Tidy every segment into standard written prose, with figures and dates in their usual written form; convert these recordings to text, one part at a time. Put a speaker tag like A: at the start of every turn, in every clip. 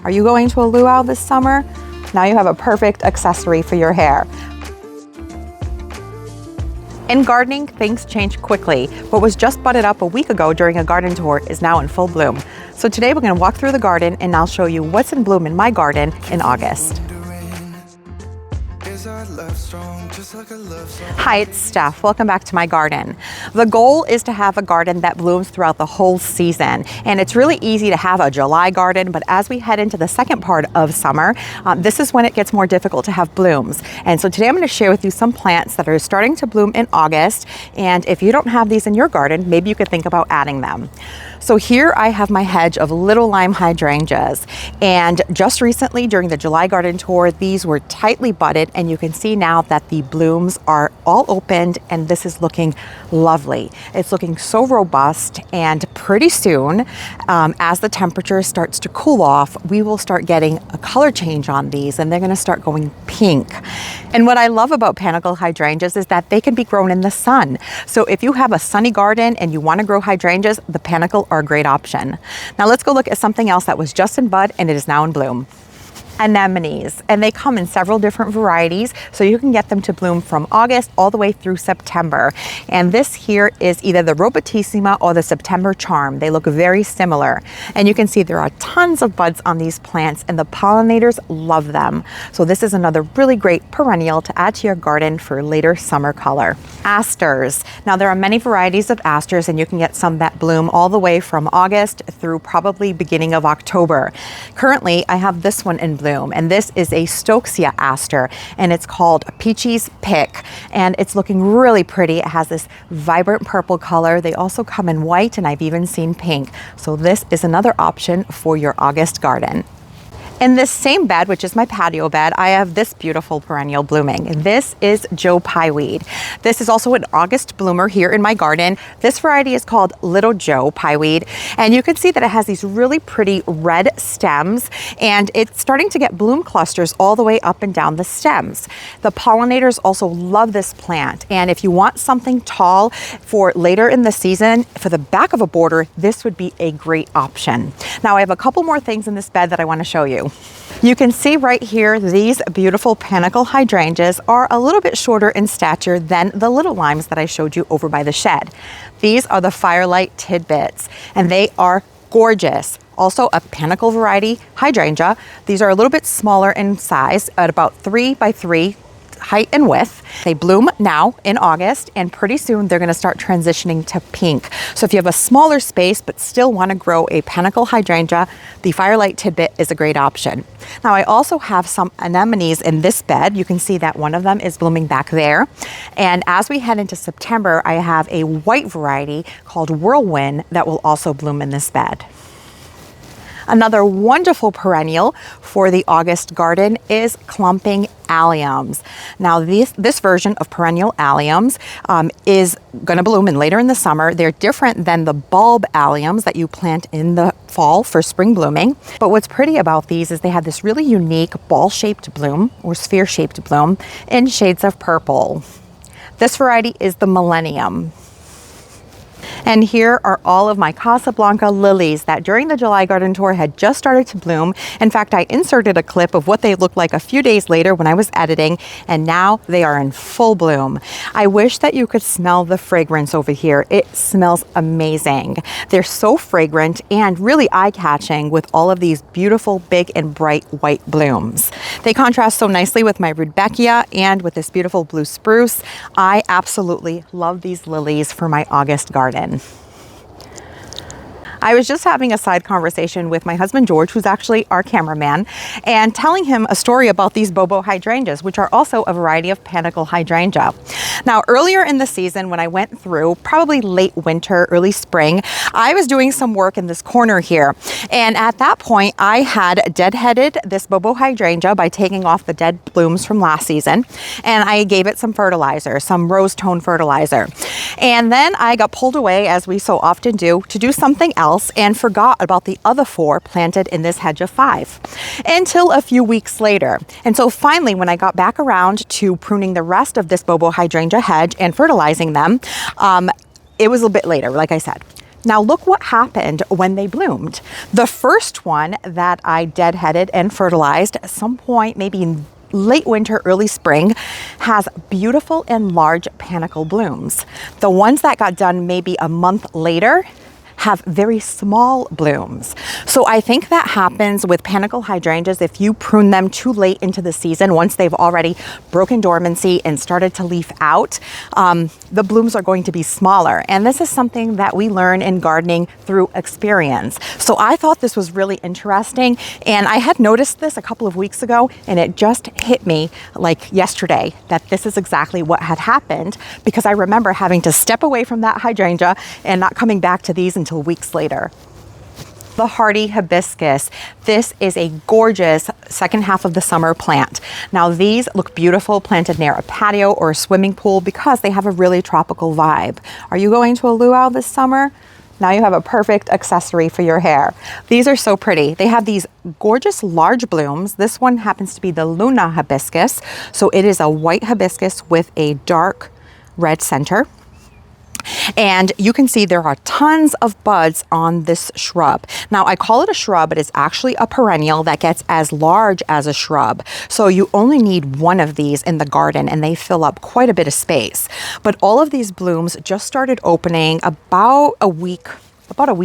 A: Are you going to a luau this summer? Now you have a perfect accessory for your hair. In gardening, things change quickly. What was just budded up a week ago during a garden tour is now in full bloom. So today we're going to walk through the garden and I'll show you what's in bloom in my garden in August. Hi, it's Steph. Welcome back to my garden. The goal is to have a garden that blooms throughout the whole season. And it's really easy to have a July garden, but as we head into the second part of summer, this is when it gets more difficult to have blooms. And so today I'm going to share with you some plants that are starting to bloom in August. And if you don't have these in your garden, maybe you could think about adding them. So here I have my hedge of little lime hydrangeas. And just recently during the July garden tour, these were tightly budded and you can see now that the blooms are all opened and this is looking lovely. It's looking so robust, and pretty soon, as the temperature starts to cool off, we will start getting a color change on these and they're going to start going pink. And what I love about Panicle hydrangeas is that they can be grown in the sun. So if you have a sunny garden and you want to grow hydrangeas, the Panicle are a great option. Now let's go look at something else that was just in bud and it is now in bloom. Anemones, and they come in several different varieties, so you can get them to bloom from August all the way through September. And this here is either the Rudbeckia or the September Charm. They look very similar, and you can see there are tons of buds on these plants and the pollinators love them. So this is another really great perennial to add to your garden for later summer color. Asters. Now there are many varieties of asters and you can get some that bloom all the way from August through probably beginning of October. Currently I have this one in bloom, and this is a Stokesia aster and it's called Peachy's Pick, and it's looking really pretty. It has this vibrant purple color. They also come in white and I've even seen pink. So this is another option for your August garden. In this same bed, which is my patio bed, I have this beautiful perennial blooming. This is Joe Pieweed. This is also an August bloomer here in my garden. This variety is called Little Joe Pieweed, and you can see that it has these really pretty red stems, and it's starting to get bloom clusters all the way up and down the stems. The pollinators also love this plant, and if you want something tall for later in the season, for the back of a border, this would be a great option. Now I have a couple more things in this bed that I want to show you. You can see right here, these beautiful Panicle hydrangeas are a little bit shorter in stature than the little limes that I showed you over by the shed. These are the Firelight Tidbits, and they are gorgeous. Also a Panicle variety hydrangea. These are a little bit smaller in size at about 3 by 3 height and width. They bloom now in August, and pretty soon they're going to start transitioning to pink. So if you have a smaller space but still want to grow a Panicle hydrangea, the Firelight Tidbit is a great option. Now I also have some anemones in this bed. You can see that one of them is blooming back there. And as we head into September, I have a white variety called Whirlwind that will also bloom in this bed. Another wonderful perennial for the August garden is clumping alliums. Now this version of perennial alliums is going to bloom later in the summer. They're different than the bulb alliums that you plant in the fall for spring blooming. But what's pretty about these is they have this really unique ball-shaped bloom or sphere-shaped bloom in shades of purple. This variety is the Millennium. And here are all of my Casablanca lilies that during the July garden tour had just started to bloom. In fact, I inserted a clip of what they looked like a few days later when I was editing, and now they are in full bloom. I wish that you could smell the fragrance over here. It smells amazing. They're so fragrant and really eye-catching with all of these beautiful, big and bright white blooms. They contrast so nicely with my Rudbeckia and with this beautiful blue spruce. I absolutely love these lilies for my August garden. I was just having a side conversation with my husband George, who's actually our cameraman, and telling him a story about these Bobo hydrangeas, which are also a variety of Panicle hydrangea. Now, earlier in the season, when I went through, probably late winter, early spring, I was doing some work in this corner here. And at that point, I had deadheaded this Bobo hydrangea by taking off the dead blooms from last season. And I gave it some fertilizer, some rose tone fertilizer. And then I got pulled away, as we so often do, to do something else and forgot about the other 4 planted in this hedge of 5 until a few weeks later. And so finally, when I got back around to pruning the rest of this Bobo hydrangea hedge and fertilizing them, it was a bit later, like I said. Now look what happened when they bloomed. The first one that I deadheaded and fertilized at some point, maybe in late winter, early spring, has beautiful and large panicle blooms. The ones that got done maybe a month later have very small blooms. So I think that happens with panicle hydrangeas if you prune them too late into the season. Once they've already broken dormancy and started to leaf out, the blooms are going to be smaller. And this is something that we learn in gardening through experience. So I thought this was really interesting, and I had noticed this a couple of weeks ago, and it just hit me like yesterday that this is exactly what had happened, because I remember having to step away from that hydrangea and not coming back to these until weeks later. The hardy hibiscus. This is a gorgeous second half of the summer plant. Now these look beautiful planted near a patio or a swimming pool because they have a really tropical vibe. Are you going to a luau this summer? Now you have a perfect accessory for your hair. These are so pretty. They have these gorgeous large blooms. This one happens to be the Luna hibiscus. So it is a white hibiscus with a dark red center. And you can see there are tons of buds on this shrub. Now I call it a shrub, but it's actually a perennial that gets as large as a shrub. So you only need one of these in the garden and they fill up quite a bit of space. But all of these blooms just started opening about a week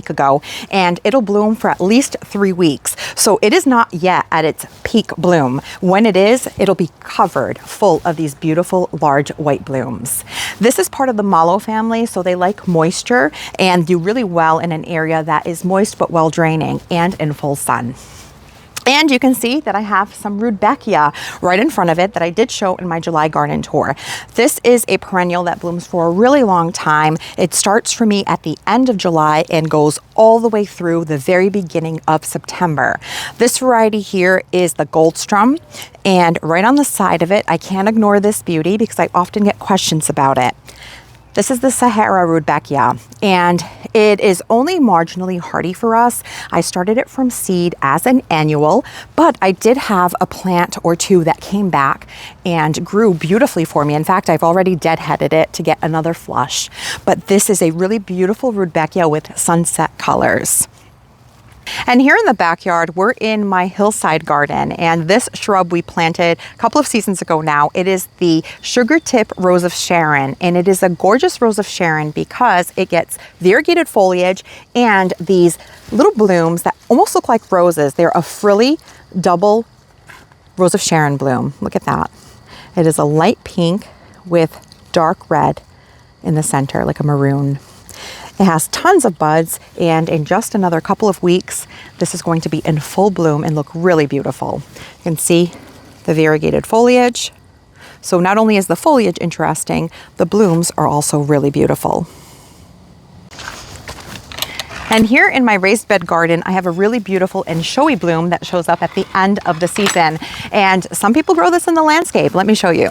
A: ago, and it'll bloom for at least 3 weeks. So it is not yet at its peak bloom. When it is, it'll be covered full of these beautiful large white blooms. This is part of the mallow family, so they like moisture and do really well in an area that is moist but well draining and in full sun. And you can see that I have some Rudbeckia right in front of it that I did show in my July garden tour. This is a perennial that blooms for a really long time. It starts for me at the end of July and goes all the way through the very beginning of September. This variety here is the Goldstrum, and right on the side of it, I can't ignore this beauty because I often get questions about it. This is the Sahara Rudbeckia, and it is only marginally hardy for us. I started it from seed as an annual, but I did have a plant or two that came back and grew beautifully for me. In fact, I've already deadheaded it to get another flush. But this is a really beautiful Rudbeckia with sunset colors. And here in the backyard, we're in my hillside garden, and this shrub we planted a couple of seasons ago now. It is the sugar tip rose of Sharon, and it is a gorgeous rose of Sharon because it gets variegated foliage and these little blooms that almost look like roses. They're a frilly double rose of Sharon bloom. Look at that. It is a light pink with dark red in the center, like a maroon. It has tons of buds, and in just another couple of weeks, this is going to be in full bloom and look really beautiful. You can see the variegated foliage. So not only is the foliage interesting, the blooms are also really beautiful. And here in my raised bed garden, I have a really beautiful and showy bloom that shows up at the end of the season. And some people grow this in the landscape. Let me show you.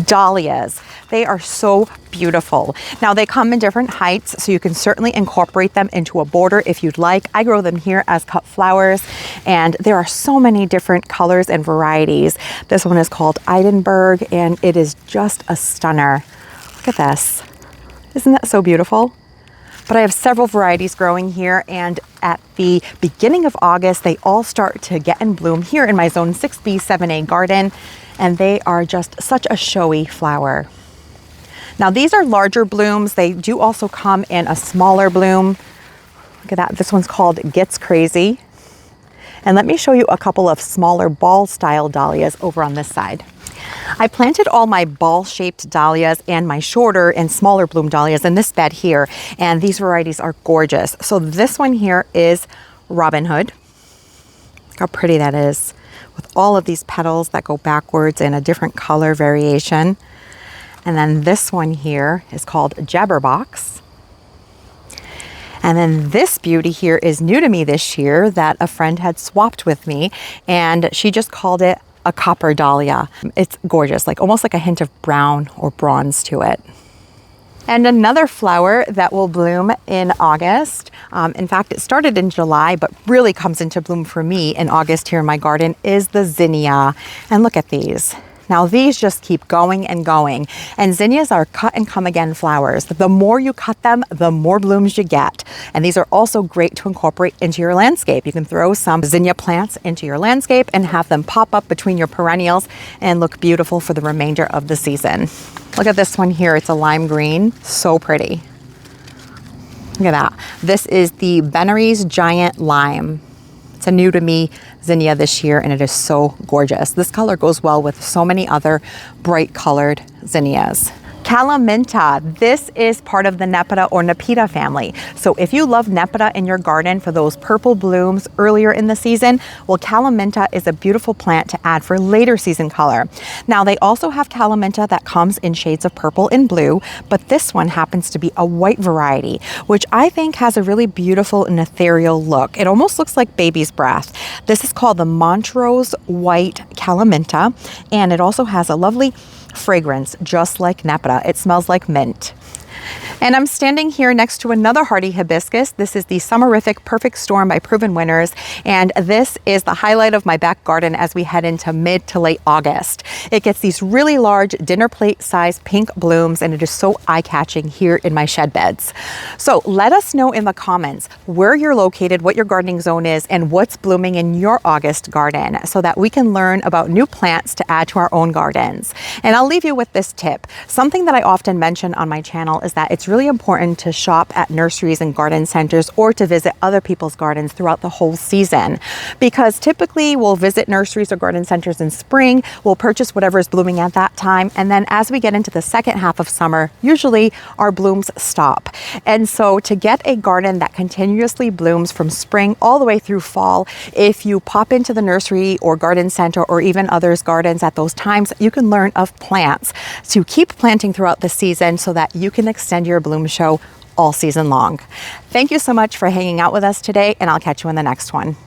A: Dahlias. They are so beautiful. Now they come in different heights, so you can certainly incorporate them into a border if you'd like. I grow them here as cut flowers, and there are so many different colors and varieties. This one is called Edinburgh, and it is just a stunner. Look at this. Isn't that so beautiful? But I have several varieties growing here, and at the beginning of August, they all start to get in bloom here in my Zone 6B 7A garden, and they are just such a showy flower. Now these are larger blooms. They do also come in a smaller bloom. Look at that. This one's called Gets Crazy. And let me show you a couple of smaller ball style dahlias over on this side. I planted all my ball-shaped dahlias and my shorter and smaller bloom dahlias in this bed here, and these varieties are gorgeous. So this one here is Robin Hood. Look how pretty that is, with all of these petals that go backwards in a different color variation. And then this one here is called Jabberbox. And then this beauty here is new to me this year that a friend had swapped with me, and she just called it a copper dahlia. It's gorgeous, like almost like a hint of brown or bronze to it. And another flower that will bloom in August, in fact it started in July but really comes into bloom for me in August here in my garden, is the zinnia. And look at these. Now these just keep going and going, and zinnias are cut and come again flowers. The more you cut them, the more blooms you get. And these are also great to incorporate into your landscape. You can throw some zinnia plants into your landscape and have them pop up between your perennials and look beautiful for the remainder of the season. Look at this one here. It's a lime green. So pretty. Look at that. This is the Bennery's Giant Lime. It's a new to me zinnia this year, and it is so gorgeous. This color goes well with so many other bright colored zinnias. Calaminta. This is part of the Nepeta or Nepeta family. So if you love Nepeta in your garden for those purple blooms earlier in the season, well, Calaminta is a beautiful plant to add for later season color. Now they also have Calaminta that comes in shades of purple and blue, but this one happens to be a white variety, which I think has a really beautiful and ethereal look. It almost looks like baby's breath. This is called the Montrose White Calaminta, and it also has a lovely fragrance just like Nepeta. It smells like mint. And I'm standing here next to another hardy hibiscus. This is the Summerific Perfect Storm by Proven Winners, and this is the highlight of my back garden as we head into mid to late August. It gets these really large dinner plate size pink blooms, and it is so eye-catching here in my shed beds. So let us know in the comments where you're located, what your gardening zone is, and what's blooming in your August garden so that we can learn about new plants to add to our own gardens. And I'll leave you with this tip. Something that I often mention on my channel is that it's really important to shop at nurseries and garden centers or to visit other people's gardens throughout the whole season, because typically we'll visit nurseries or garden centers in spring, we'll purchase whatever is blooming at that time, and then as we get into the second half of summer, usually our blooms stop. And so to get a garden that continuously blooms from spring all the way through fall, if you pop into the nursery or garden center or even others' gardens at those times, you can learn of plants to keep planting throughout the season so that you can extend your bloom show all season long. Thank you so much for hanging out with us today, and I'll catch you in the next one.